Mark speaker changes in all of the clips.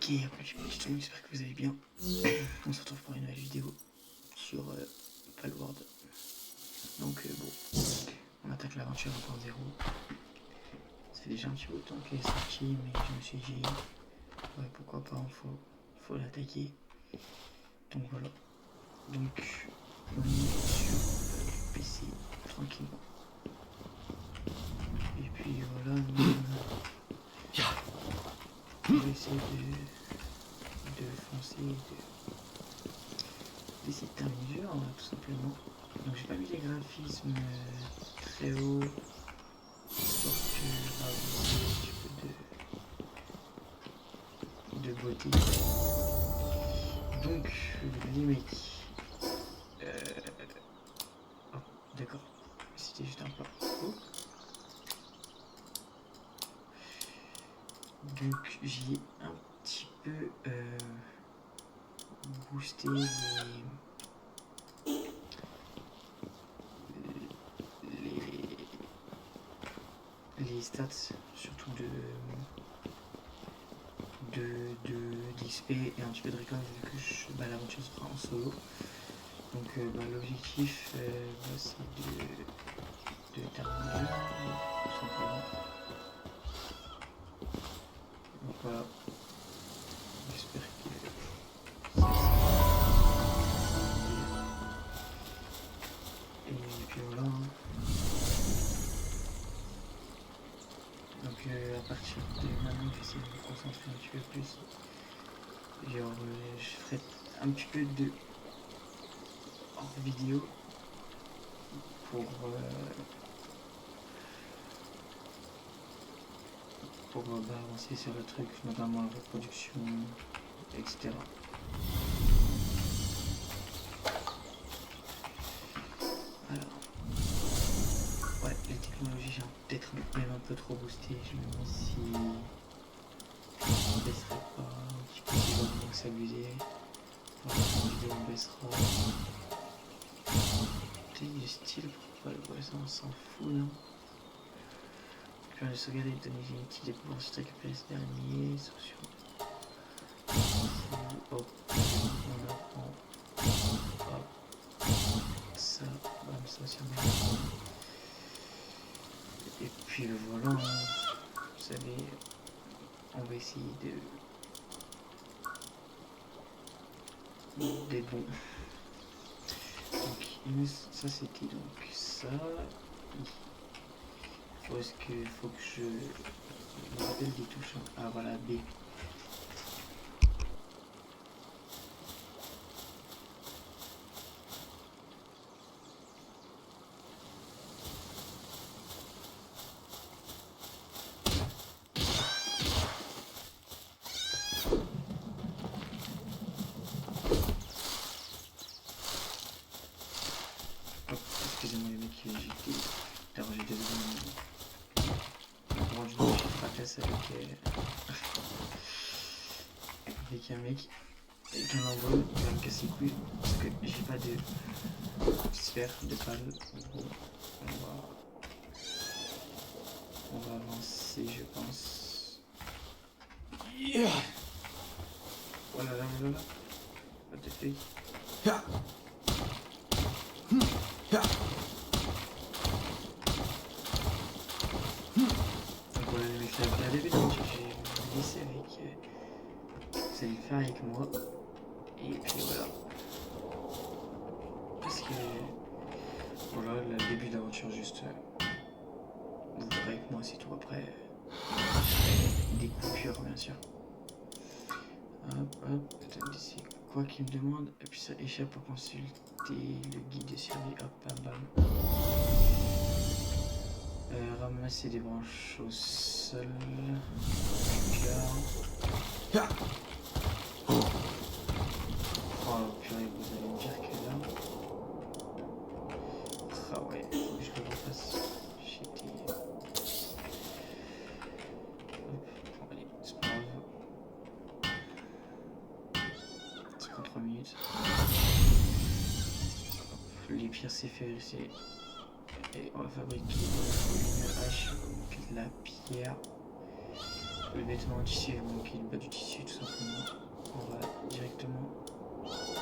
Speaker 1: Ok, j'espère que vous allez bien. On se retrouve pour une nouvelle vidéo sur Palworld. Donc bon, on attaque l'aventure 1.0. C'est déjà un petit peu de temps qu'elle est sortie, mais je me suis dit, ouais, pourquoi pas, faut l'attaquer. Donc voilà. Donc on est sur PC tranquillement. Et puis voilà, on va essayer de foncer, d'essayer de terminer le jeu, hein, tout simplement. Donc j'ai pas mis les graphismes très hauts, histoire que avoir un petit peu de beauté. Donc les mecs, oh, d'accord, c'était juste un pas. Oh. Donc j'ai un petit peu boosté les stats, surtout d'XP et un petit peu de récolte vu que l'aventure sera en solo. Donc l'objectif c'est de terminer le jeu, tout simplement. Donc voilà, j'espère que ça et puis voilà. Donc à partir de maintenant, je vais essayer de me concentrer un petit peu plus. Genre je ferai un petit peu de hors vidéo pour avancer sur le truc, notamment la reproduction, etc. Alors, ouais, les technologies, j'ai peut-être même un peu trop boosté. Je me demande si on baisserait pas un petit peu, si vraiment que s'abuser. Pour la fin vidéo, on baissera. Peut-être du style, pourquoi pas, ouais, ça on s'en fout là. Puis on va sauvegarder les données génétiques des pouvoirs juste récupérer ce dernier, sociaux. Hop, on apprend. Hop, ça, bam, ça aussi on apprend. Et puis le volant, vous savez, on va essayer d'être bon. Donc ça c'était donc ça. Où est-ce qu'il faut que je me rappelle des touches? Ah voilà, B. Excusez-moi les mecs, j'ai été dérangé de secondes. Bon, je me suis fracassé avec un mec, avec un envol, il va me casser les couilles parce que j'ai pas de sphère, de balle. En gros, on va avancer, je pense. Yeah. Oh là là, oh là là. What the fuck? Yeah. Yeah. Donc voilà les mecs, à début j'ai glissé avec... vous allez le faire avec moi. Et puis voilà. Parce que... voilà, le début d'aventure juste... vous verrez avec moi, c'est tout. Après... des coupures bien sûr. Hop, hop, c'est quoi qu'il me demande? Et puis ça échappe pour consulter le guide de survie. Hop, bam, bam. Ramasser des branches au sol. Là. Oh purée, vous allez me dire que là... ah ouais, faut que je le refasse. J'étais... hop, allez, c'est pas grave. 53 minutes. Hop, les pires c'est fait, c'est... et on va fabriquer une hache, donc de la pierre. Le vêtement en tissu va manquer le bas du tissu tout simplement. On va directement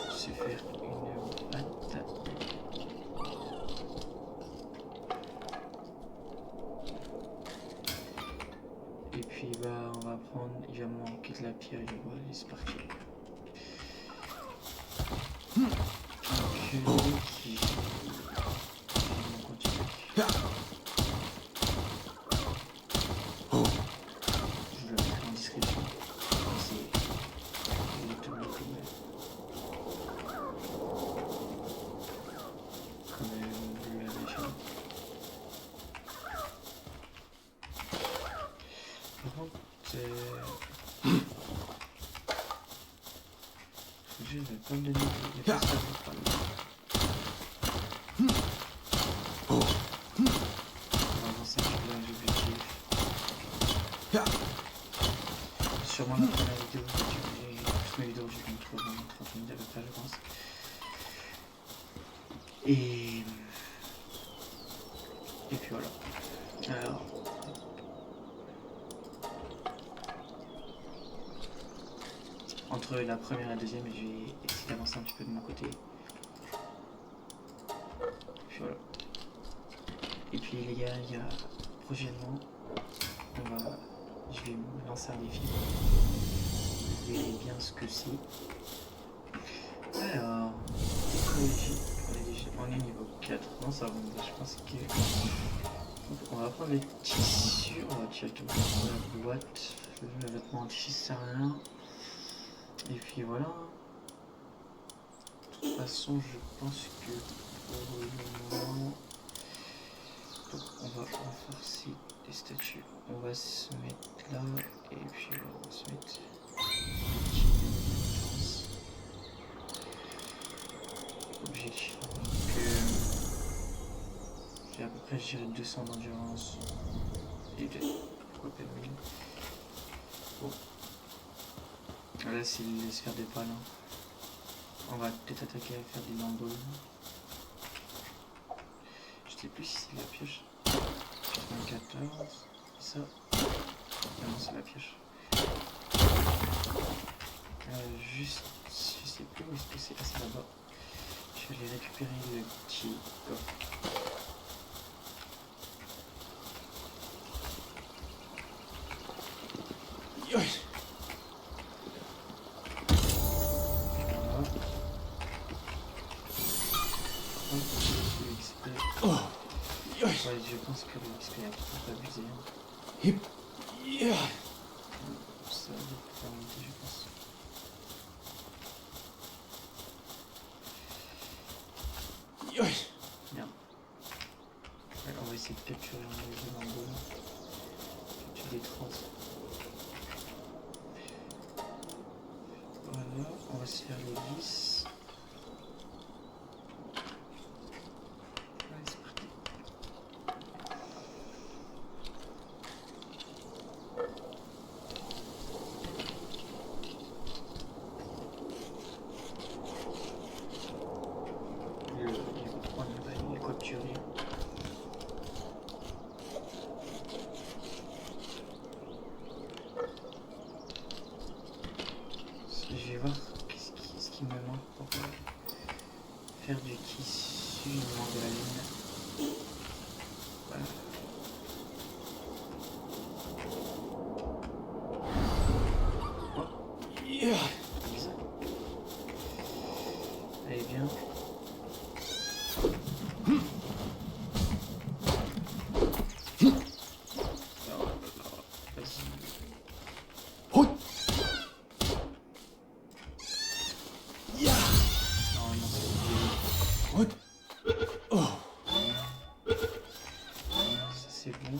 Speaker 1: se faire une patte. Et puis bah on va prendre, il va manquer de la pierre et du bois, et c'est parti. Donc qui on continue. Je le mettrai en description. C'est exactement comme vous l'avez fait. Par contre, je vais pas me donner il y a pas ça pour parler. On va avancer un petit peu dans les objectifs. Sûrement la première vidéo, toutes mes vidéos, je vais me trouver dans 30 minutes à peu près, je pense. Et puis voilà. Alors. Entre la première et la deuxième, je vais essayer d'avancer un petit peu de mon côté. Et puis voilà. Et puis les gars, il y a prochainement, je vais me lancer un défi. Vous verrez bien ce que c'est. Alors, on est niveau 4. Non, ça va, je pense que... On va prendre les tissus, on va directement prendre la boîte. Le vêtement en tissu sert à rien. Et puis voilà. De toute façon, je pense que pour le moment, donc on va renforcer les statues. On va se mettre là et puis on va se mettre objectif. J'ai à peu près géré 200 d'endurance et pourquoi pas 1000. Bon. Là c'est les sphères des pales. On va peut-être attaquer à faire des lambeaux. Je sais plus si c'est la pioche. 94. Ça. Ah non, c'est la pioche. Juste, je sais plus où est-ce que c'est. Ah, c'est là-bas. Je vais aller récupérer le petit coffre. Ouais, je pense que le XP a trop abusé. Ça va pouvoir monter, je pense. Merde. Ouais, on va essayer de capturer un lambeau. Capturer les 30. Voilà, on va se faire les 10. Je vais voir ce qui me manque pour faire du tissu. Il me manque de la laine. Voilà. Oh. Yeah. Allez, bien. C'est bon.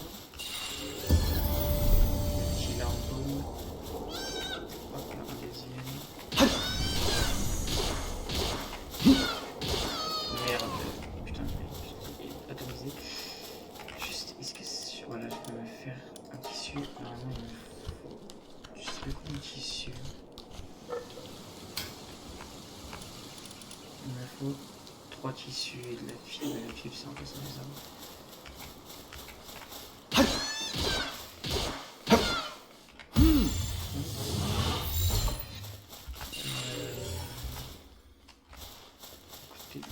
Speaker 1: Petit lambeau. Hop, un deuxième. Merde. Putain, j'ai atomisé. Juste, est-ce que... Voilà, je peux me faire un tissu. Normalement, il me faut... Je sais pas combien de tissu. Il me faut 3 tissus et de la fibre. Et la fibre, c'est un peu ça, les arbres.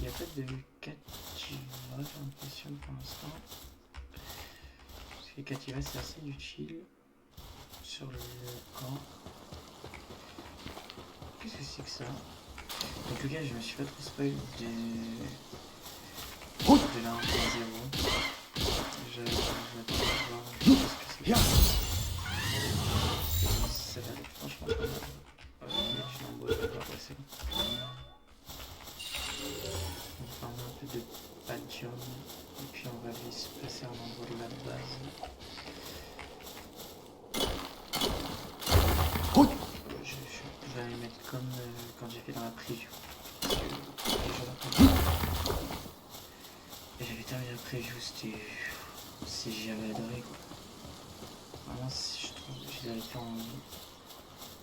Speaker 1: n'y a pas de Cativa, j'ai l'impression pour l'instant. Parce que Cativa c'est assez utile sur le camp. Qu'est-ce que c'est que ça? En tout cas, je me suis pas trop spoil de la 1.0. Je m'attends à voir ce que c'est. Ça va être franchement pas mal. Ok, je l'envoie d'abord, ouais, c'est bon. On va prendre un peu de padium et puis on va aller se placer à l'endroit de la base. Je vais les mettre comme quand j'ai fait dans la preview. Parce que j'avais terminé la preview, j'avais adoré quoi. Vraiment, je trouve que je l'avais fait en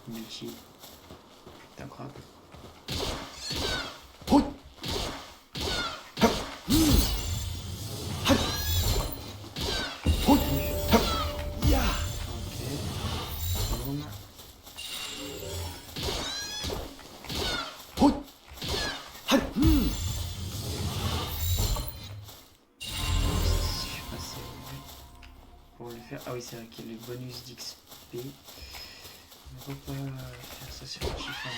Speaker 1: multi. C'est incroyable. Ah oui, c'est vrai qu'il y a le bonus d'XP. On va pas faire ça sur le chiffon.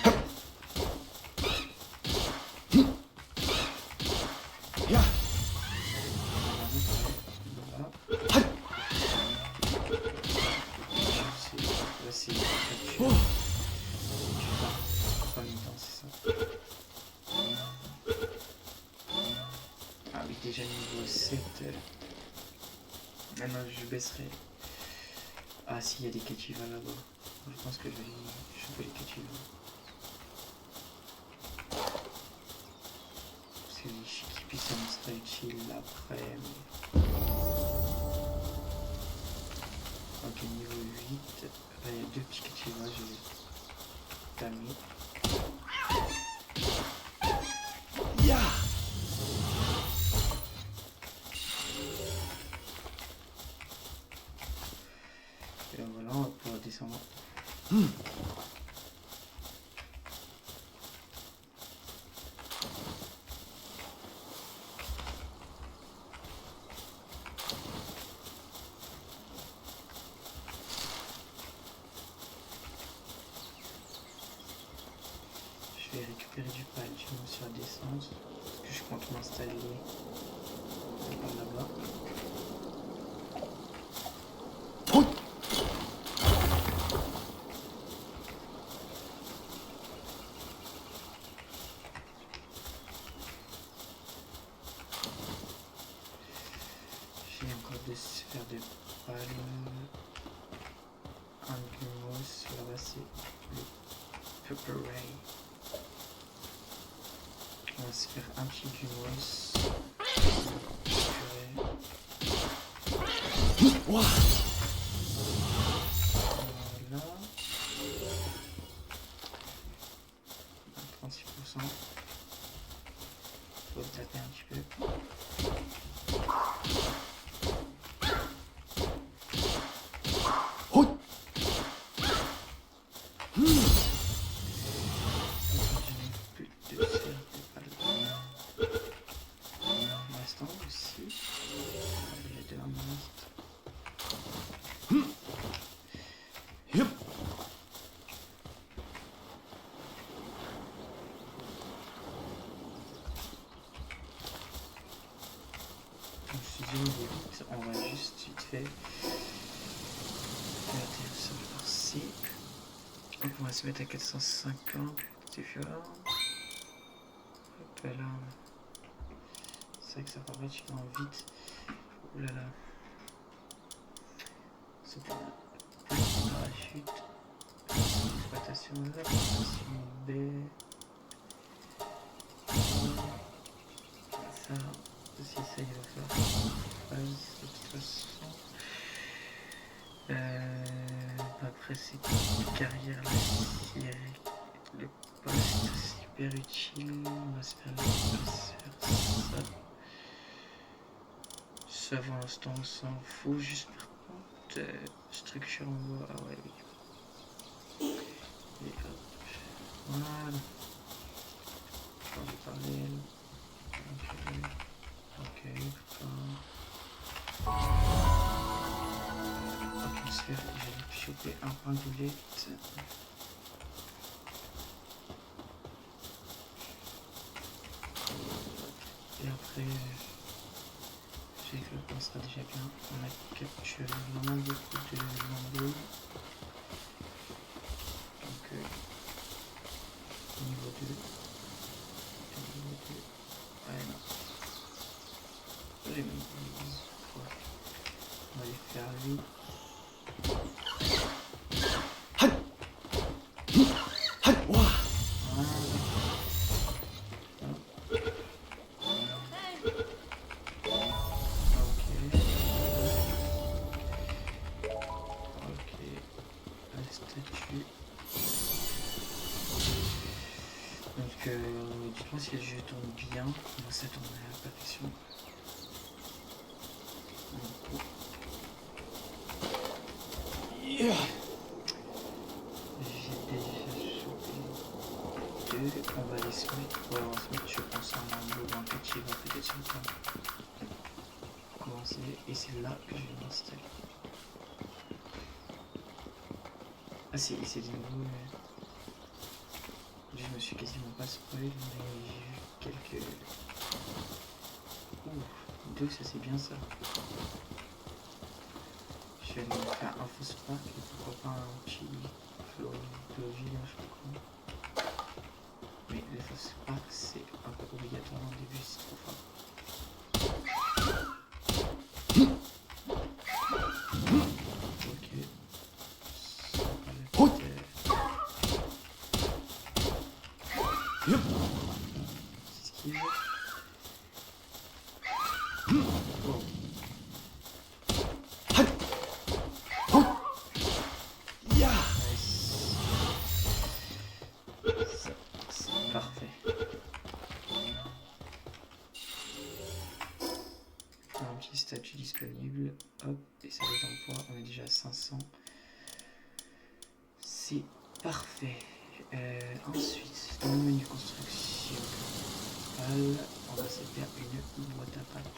Speaker 1: C'est pas mi-temps, c'est ça. Ah oui, déjà niveau 7. Maintenant je baisserai. Ah si, il y a des Cativa là-bas. Je pense que je vais choper les Cativa. Parce que les Chikipi ça me sera utile après. Mais... ok, niveau 8. Là il y a deux petits Cativa, je vais tamer. Et voilà, on va pouvoir descendre. Je vais récupérer du palladium sur la descente. Parce que je compte m'installer par là-bas. J'ai encore des sphères de palme. Un gumos, là-bas c'est le Purple Ray. On va se faire un petit gumos. Voilà. À 36%. Faut le taper un petit peu. On va juste vite fait faire ça par-ci. Donc on va se mettre à 450, c'est fort. Hop là. C'est vrai que ça va pratiquement vite. Ouh là là. C'est pas un parachute. Exploitation là, exploitation B. Ça aussi, ça il va faire phase de toute façon. Après c'est carrière là, le poste super utile. On va se faire ça. Ça pour l'instant on s'en fout, juste par contre structure en bois. Ah ouais oui. Et hop. Voilà. Quand je parlais. choper un point de boulette. Et après, je sais que ça sera déjà bien. On a capturé vraiment beaucoup de lambeaux. Donc, niveau 2. Niveau 2. Ouais, non. J'ai même pas. On va les faire vite. Donc, dites-moi si le jeu tourne bien. Moi, ça tourne à la perfection. Yeah. J'ai déjà chopé 2. On va les se mettre. Ouais, on va se mettre, je pense, en lambeau dans le petit. On va peut-être sur le temps commencer. Et c'est là que je vais m'installer. Ah, c'est des nouveaux. Je me suis quasiment pas spoil, mais j'ai vu quelques. Ouh, 2, ça c'est bien ça. Je vais me faire un fausse spark et pourquoi pas un petit flow village, je sais pas quoi. Mais les fausses spark c'est un peu obligatoire au début, c'est trop fort. Ok. Esquive. Wow. C'est parfait. Un petit statut disponible. Hop, et ça va d'emploi. On est déjà à 500. C'est parfait. Ensuite, dans le menu construction principal, on va se faire une boîte à pâtes.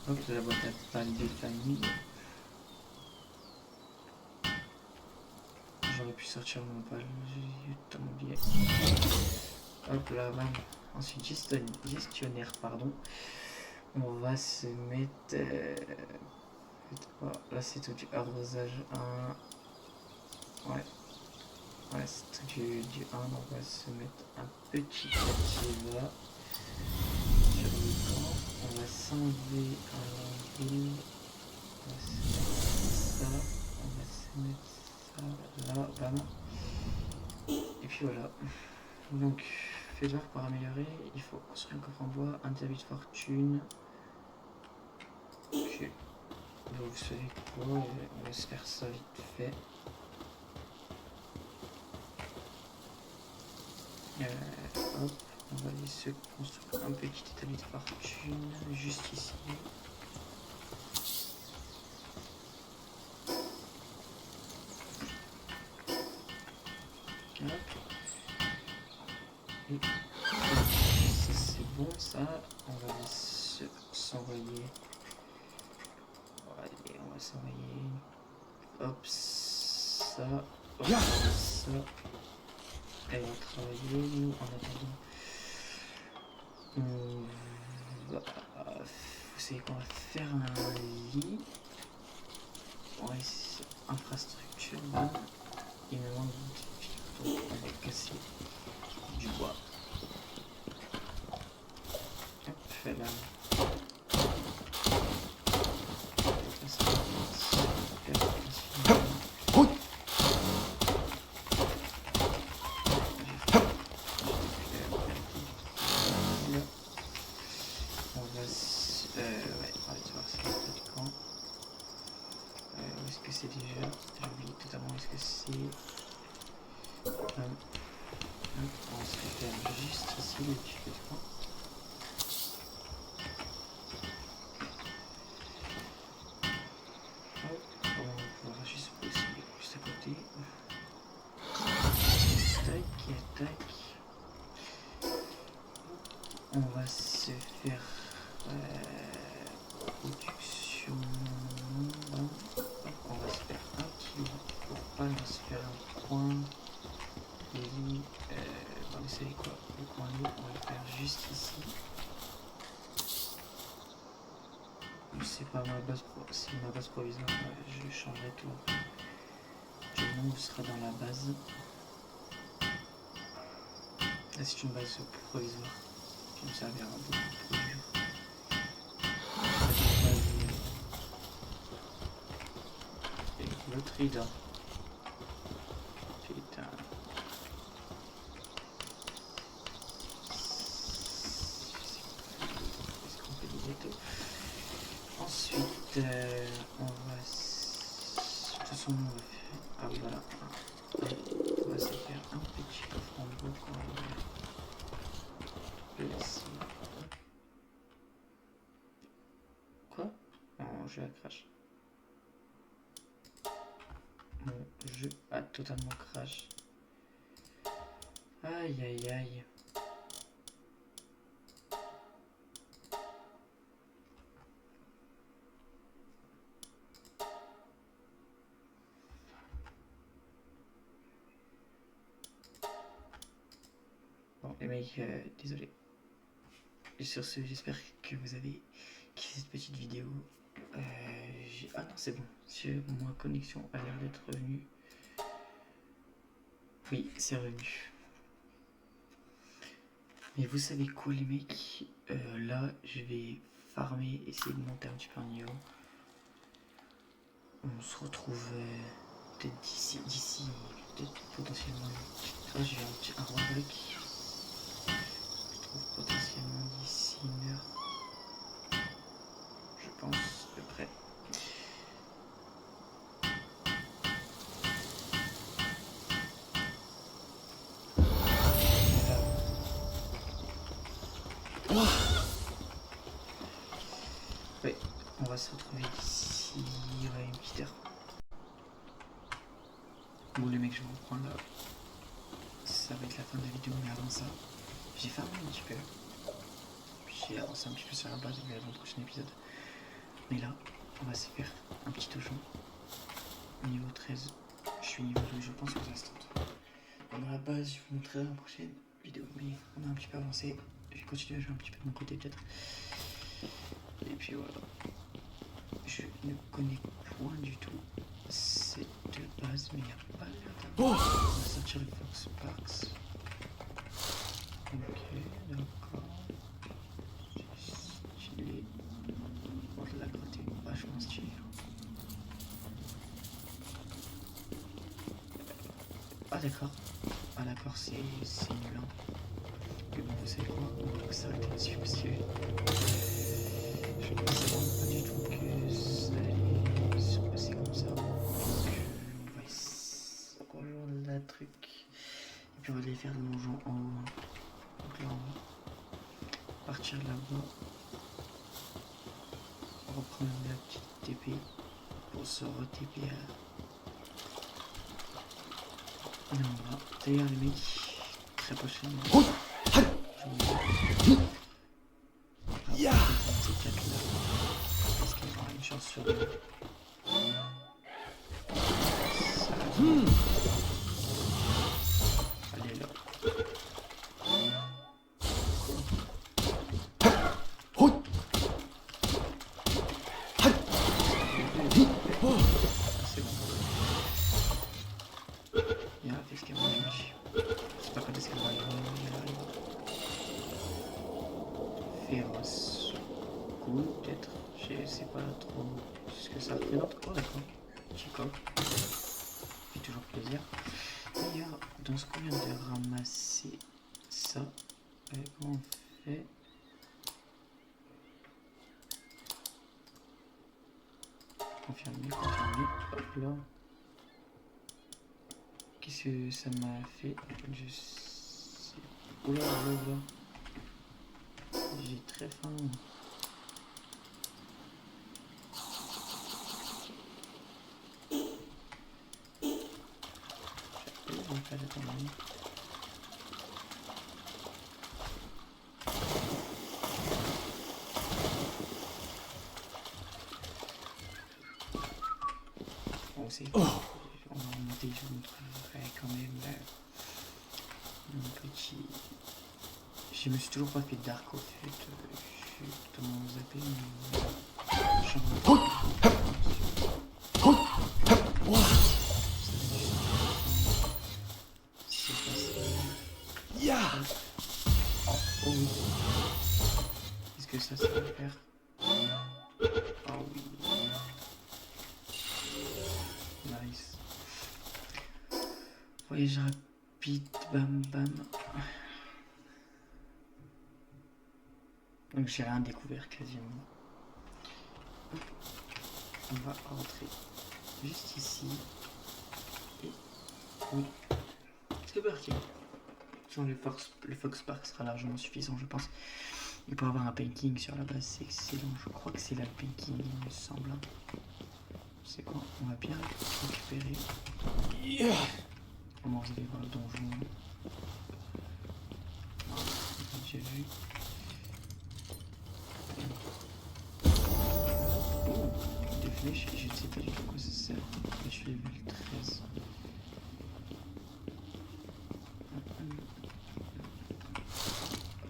Speaker 1: Hop, la boîte à pâtes des familles. J'aurais pu sortir mon pal, j'ai eu tout oublié. Hop là, bam. Ensuite, gestionnaire, pardon. On va se mettre. Là, c'est tout du arrosage 1. Ouais. Ouais, c'est tout du 1. On va se mettre un petit là. Sur le camp. On va s'enlever un lambeau. On va se mettre ça. On va se mettre ça là, bam. Et puis voilà. Donc, fait d'or pour améliorer, il faut construire un coffre en bois, un débit de fortune. Ok. Donc vous savez quoi, on va se faire ça vite fait. Hop, on va aller se construire un petit établi de fortune juste ici. Hop. Et ça c'est bon ça, on va s'envoyer. Allez, on va s'envoyer. Hop, ça. Hop, ça. Et on va travailler, nous, en attendant. Vous savez qu'on va faire un lit. Ouais, c'est infrastructure. Il me manque du donc on va casser du bois. Hop, fais là. C'est déjà, j'ai oublié totalement est-ce que c'est. On se fait faire juste ici le petit peu de camp. faire production. On va se faire un kilo. Pour pas, on va se faire un coin. Et vous savez quoi? Le coin d'eau, on va le faire juste ici. C'est pas ma base, c'est ma base provisoire. Je changerai tout après. Le nom sera dans la base. Là, c'est une base provisoire qui me servira beaucoup pour dur. Et l'autre Ida. Putain. Est-ce qu'on fait des gâteaux? Ensuite, on va. De toute façon, on va faire. Ah oui, voilà. On va se faire un petit coffre en bois qu'on va le laisser. Quoi? Mon jeu a crash. Mon jeu a totalement crash. Aïe aïe aïe. Bon les mecs, désolé. Et sur ce, j'espère que vous avez kiffé cette petite vidéo. Ah non, c'est bon. Ma connexion a l'air d'être revenue. Oui, c'est revenu. Mais vous savez quoi les mecs, là je vais farmer, essayer de monter un petit peu en niveau. On se retrouve peut-être d'ici, peut-être potentiellement. Là j'ai un rollback. Je trouve potentiellement d'ici 1 heure. Je pense à peu près. Ouais, on va se retrouver d'ici une petite heure. Bon les mecs, je vais reprendre là. Ça va être la fin de la vidéo, mais avant ça, j'ai farmé un petit peu. J'ai avancé un petit peu sur la base dans le prochain épisode. Mais là, on va se faire un petit donjon. Niveau 13. Je suis niveau 2, je pense, aux instants. Dans la base, je vous montrerai dans la prochaine vidéo. Mais on a un petit peu avancé. Je vais continuer à jouer un petit peu de mon côté peut-être. Et puis voilà. Je ne connais point du tout cette base, mais il n'y a pas l'air d'avoir. On va sortir le Fox Parks. Ok, d'accord. Stylé. Bon, je l'ai gratté vachement stylé. Ah d'accord. Ah d'accord, c'est nul. Hein. Mais bon, vous savez quoi? On va s'arrêter là-dessus parce que je ne pensais vraiment pas du tout que ça allait se passer comme ça. Donc on va rejoindre la truc. Et puis on va aller faire le donjon en haut. Donc là on va partir là-bas. Reprendre la petite TP pour se re-TP à... Et on va. D'ailleurs les mecs, très prochainement. Ces 4 là, parce qu'il y aura une chance sur 2. Allez là. C'est bon. Il y a un texte qui va arriver. Je sais pas quand est-ce qu'elle va arriver, mais elle arrive. Féroce. Cool, peut-être. Je sais pas trop ce que ça représente. Oh d'accord. Petit coq. Fait toujours plaisir. D'ailleurs, dans ce qu'on vient de ramasser, ça, comment on fait? Confirmer. Hop là. Qu'est-ce que ça m'a fait? Je sais. Oula, oula. J'ai très faim. Pas d'attendre. commencer. On va remonter, je vous montrerai quand même mon petit... Je me suis toujours pas fait de dark au fait. Je suis totalement zappé, mais... Oh oui. Est-ce que ça va faire? Oh oui. Nice. Voyage rapide, bam bam. Donc j'ai rien découvert quasiment. On va rentrer juste ici. Et oui. C'est parti. Le Fox Park sera largement suffisant, je pense. Et pour avoir un painting sur la base, c'est excellent. Je crois que c'est là le painting, il me semble. C'est quoi? On va bien récupérer. Comment vous allez voir le donjon? On a déjà vu. Oh, des flèches, je ne sais pas du tout à quoi ça sert. Je suis level 13.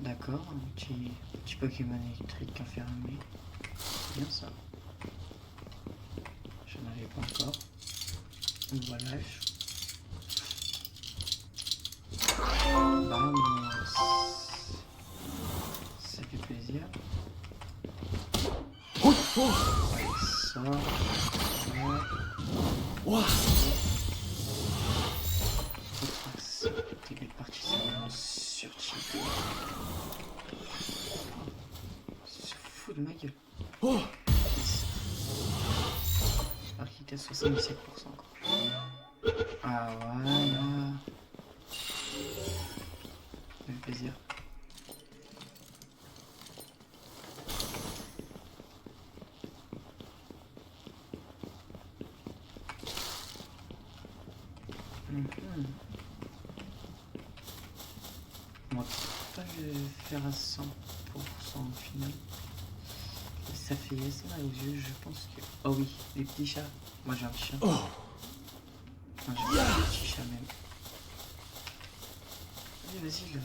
Speaker 1: D'accord, un petit Pokémon électrique enfermé. C'est bien ça. Je n'en avais pas encore. Voilà. Vamos. Ça fait plaisir. Allez, ça. Début de partie, c'est vraiment surcheaté. Se fout de ma gueule. Alors qu'il était à 77%. Ah voilà. Ça fait plaisir. On va pas le faire à 100% au final. Ça fait assez mal aux yeux, je pense que... Oh oui, les petits chats. Moi j'ai un petit chat. Enfin, j'ai un petit chat même. Allez, vas-y là.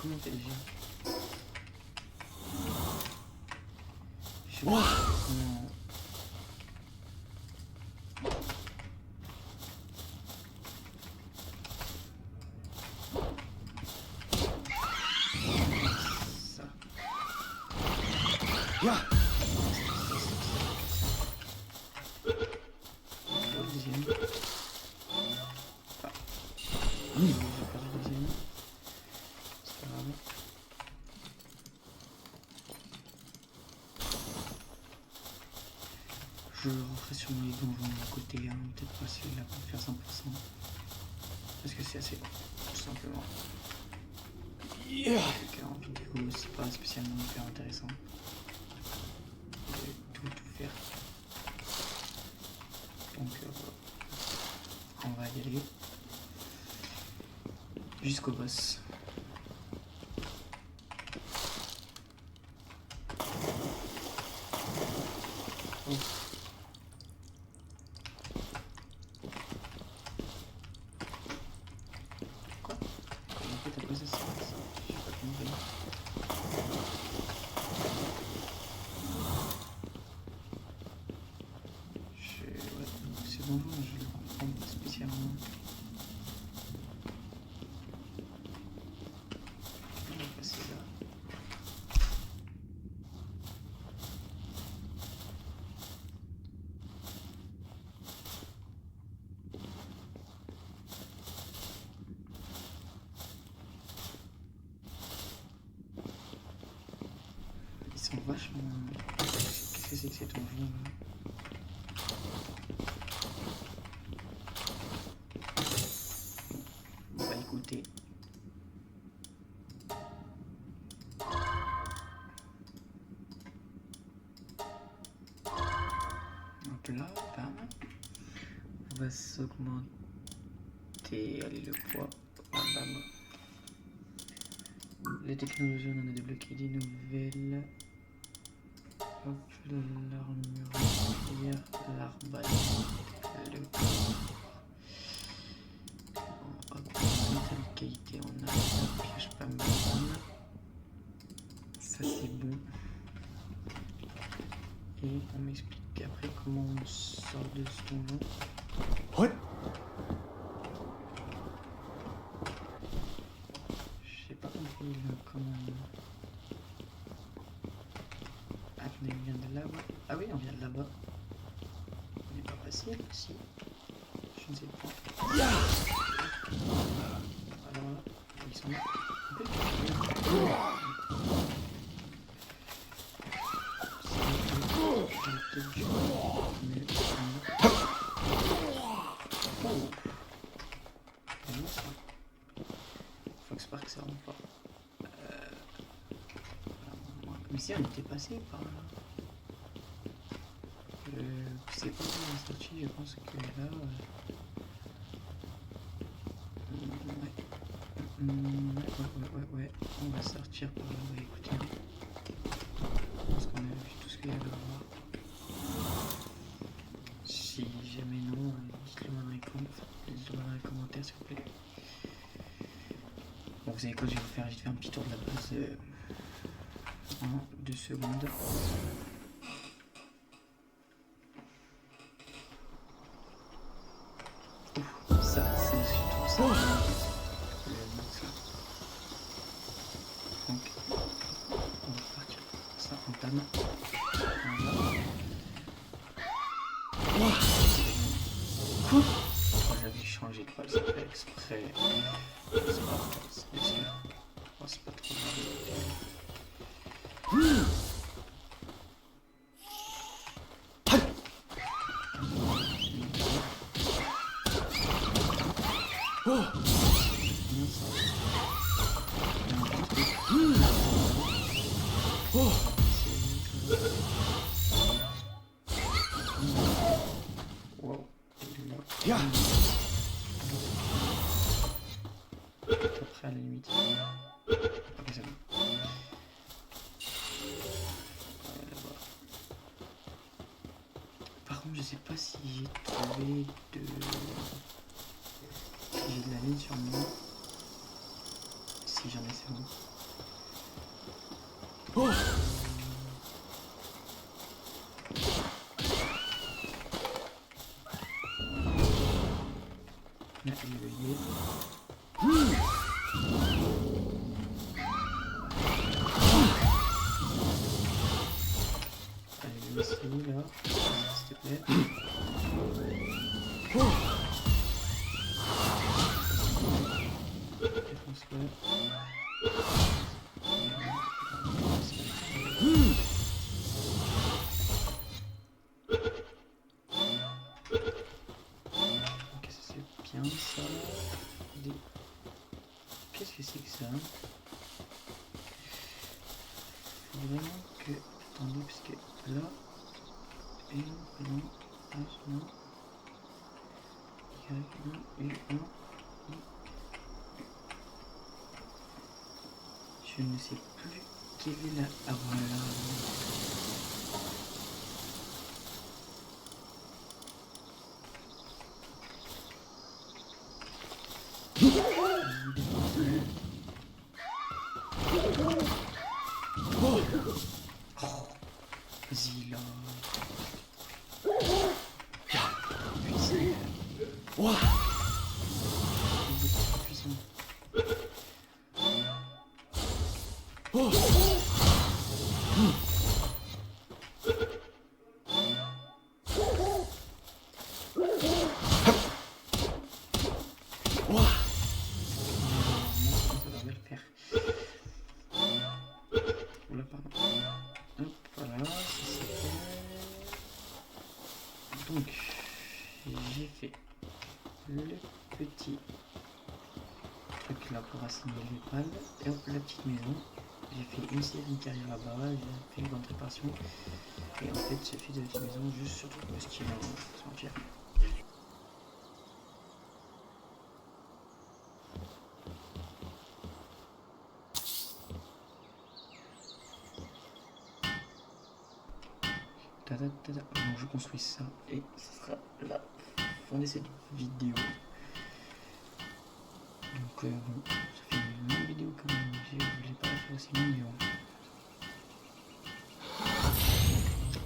Speaker 1: Comment t'es déjà? Je sais pas comment... Je rentrerai sur les donjons à côté, hein, peut-être pas celui-là pour faire 100%. Parce que c'est assez long, tout simplement. En vidéo, c'est pas spécialement hyper intéressant. Je vais tout faire. Donc on va y aller. Jusqu'au boss. Oh. Quoi? En fait, à quoi ça sert ça? J'ai pas compris. Ouais, c'est bon, je le comprends pas spécialement. On va passer là. Ils sont vachement... Qu'est-ce que c'est que ces donjons là? On va écouter. Donc là, bam. On va s'augmenter. Allez, le poids. Bam, bam. Les technologies, on en a débloqué des nouvelles. Hop, l'armure, l'arbalète. Le corps. Bon, hop, telle qualité, on a une pioche pas mal. Ça c'est bon. Et on m'explique après comment on sort de ce donjon.
Speaker 2: Ouais.
Speaker 1: J'ai pas compris comment. Ah, on vient de là-bas. Ah oui, on vient de là-bas. On n'est pas facile, si. Je ne sais pas. Voilà, voilà. Ils sont là. Faut que Spark ça rentre pas. Mais si on était passé par là. C'est pas bien sorti, je pense que là. Ouais. On va sortir par là. Bah, écoutez. Je pense qu'on a vu tout ce qu'il y avait à voir. Si jamais non, dites-le moi dans les commentaires s'il vous plaît. Bon, vous savez quoi, je vais vous faire vite fait un petit tour de la base en 2 secondes. Ouf, ça, c'est surtout ça. Donc, on va partir. Ça, on entame. Voilà. Quoi? Oh, j'avais changé de balle, c'est fait exprès. C'est pas grave, c'est bien sûr. Oh, c'est pas trop grave. Wow.
Speaker 2: Yeah.
Speaker 1: Après à la limite. Ok, c'est bon. Ouais, là-bas. Par contre, je sais pas si j'ai trouvé de. J'ai de la ligne sur moi. Si jamais c'est bon.
Speaker 2: Oh.
Speaker 1: Là, il est lié. Allez, le ici, là. S'il te plaît. Défonce-le. Ok, ça c'est bien ça. Qu'est-ce que c'est que ça? Faut vraiment que. Attendez, parce que là. Et non, H, non. Y, non, U, non. Je ne sais plus quelle est la. Ah voilà. Vas-y là.
Speaker 2: Ouah.
Speaker 1: Puissant.
Speaker 2: Oh. Ouah.
Speaker 1: Ça devrait le faire. Oula, pardon. Hop, voilà, ça c'est fait. Donc, j'ai fait le petit truc là pour assigner les balles. Et hop, la petite maison. J'ai fait une série carrière là-bas, j'ai fait une grande réparation. Et en fait, j'ai fait de la petite maison juste sur tout le style sans mentir. Donc je construis ça et ce sera là. fonder cette vidéo. Donc bon, ça fait une longue vidéo quand même. Je voulais pas la faire aussi longue, mais bon.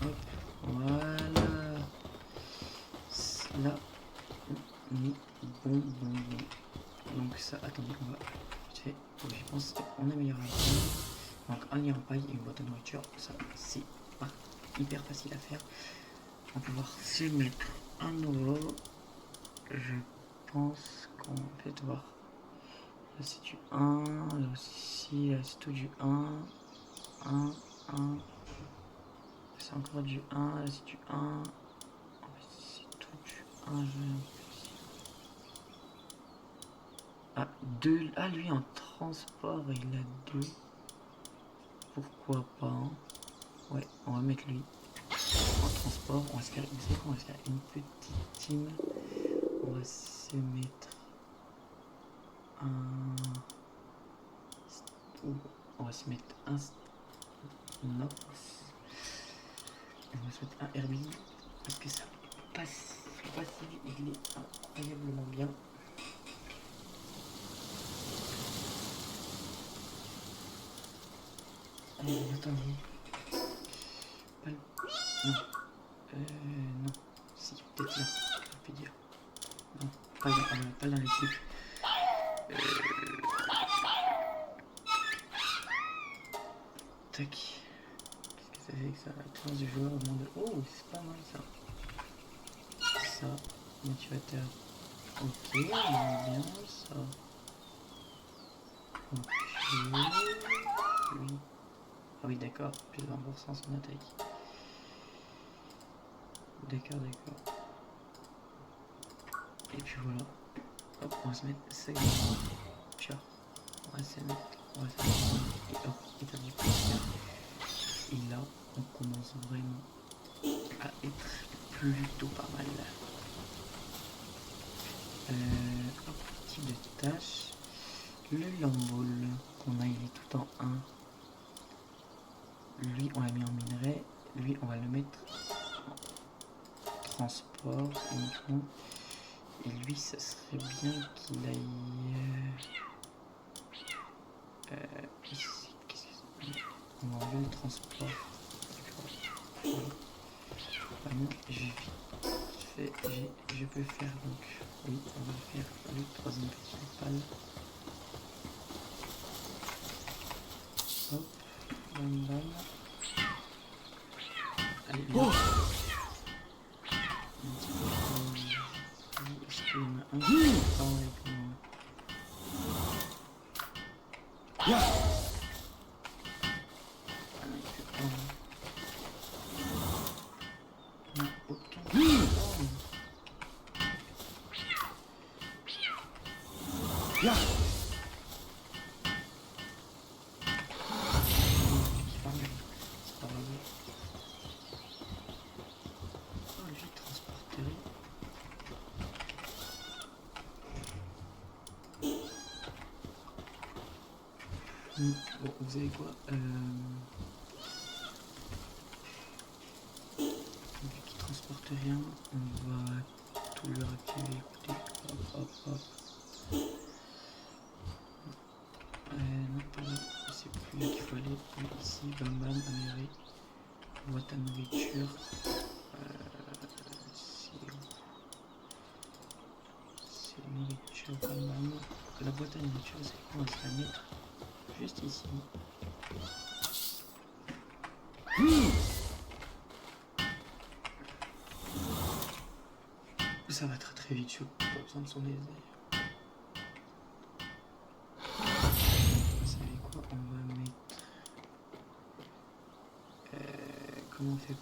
Speaker 1: Hop, voilà. Là, on est bon. Donc ça, attendez, on va vite fait. Je pense qu'on améliore la paille. Donc un lien en paille et une boîte à nourriture, ça c'est pas hyper facile à faire. On va pouvoir se mettre un nouveau. Je pense qu'on va peut-être voir. Là c'est du 1, là aussi, là c'est tout du 1. C'est encore du 1, là c'est du 1. C'est tout du 1. Ah, 2. Ah, lui en transport, il a 2. Pourquoi pas hein. Ouais, on va mettre lui en transport. On va se faire, vous savez quoi, on va se faire une petite team. On va se mettre un. On va se mettre un. Non. On va se mettre un Herbie parce que ça passe. Il est incroyablement bien. Attendez. Pas le... Non. Non. Si, peut-être là. Je peux dire. Non, pas dans l'équipe. Tac. Qu'est-ce que ça fait que ça? Expérience du joueur au monde. Oh, c'est pas mal ça. Ça. Motivateur. Ok, on aime bien ça. Ok. Lui. Ah oui, d'accord. Plus de 20% son attaque. D'accord. Et puis voilà. Hop, on va se mettre ça. Tiens. On va se mettre. Et hop, établi plaisir. Et là, on commence vraiment à être plutôt pas mal. Hop, type de tâche. Le lamball qu'on a, il est tout en 1. Lui, on l'a mis en minerai. Lui, on va le mettre en transport uniquement. Et lui, ça serait bien qu'il aille ici. Qu'est-ce que c'est? On va enlever le transport. Vraiment, je peux faire donc. Oui, on va faire le troisième petit pal. Hop, bam. Allez, bien. Est-ce qu'il y en a un qui est pas avec moi? Bon, vous savez quoi vu qu'il transporte rien, on va tout lui réactiver. Écoutez, hop. Non, pas là, c'est plus là qu'il faut aller. Mais ici, bam, améliorer. Boîte à nourriture. C'est nourriture, bam. La boîte à nourriture, c'est quoi? On va se la mettre juste ici. Ça va très vite, je n'ai pas besoin de son aide. Vous savez quoi? On va mettre... comment on fait?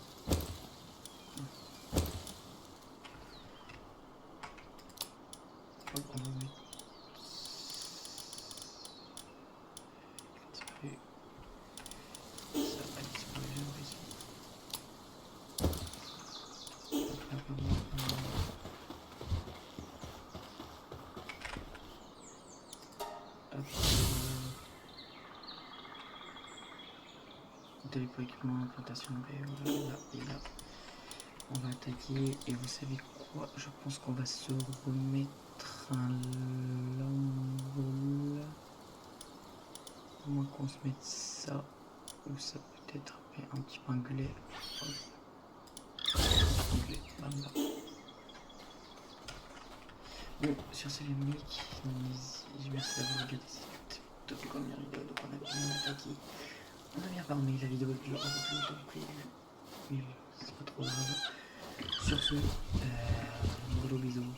Speaker 1: Hop, on va mettre... Ça va disparaître ici. Pour équipement, implantation, et là. On va attaquer. Et vous savez quoi? Je pense qu'on va se remettre un l'angle. À moins qu'on se mette ça. Ou ça peut être un petit pinglet. Bam, bam. Bon, sur ces limites, merci d'avoir regardé cette première vidéo. Donc on a bien attaqué. On a bien parlé, la vidéo est toujours un peu plus longtemps que prévu. Mais c'est pas trop grave. Sur ce, gros bisous.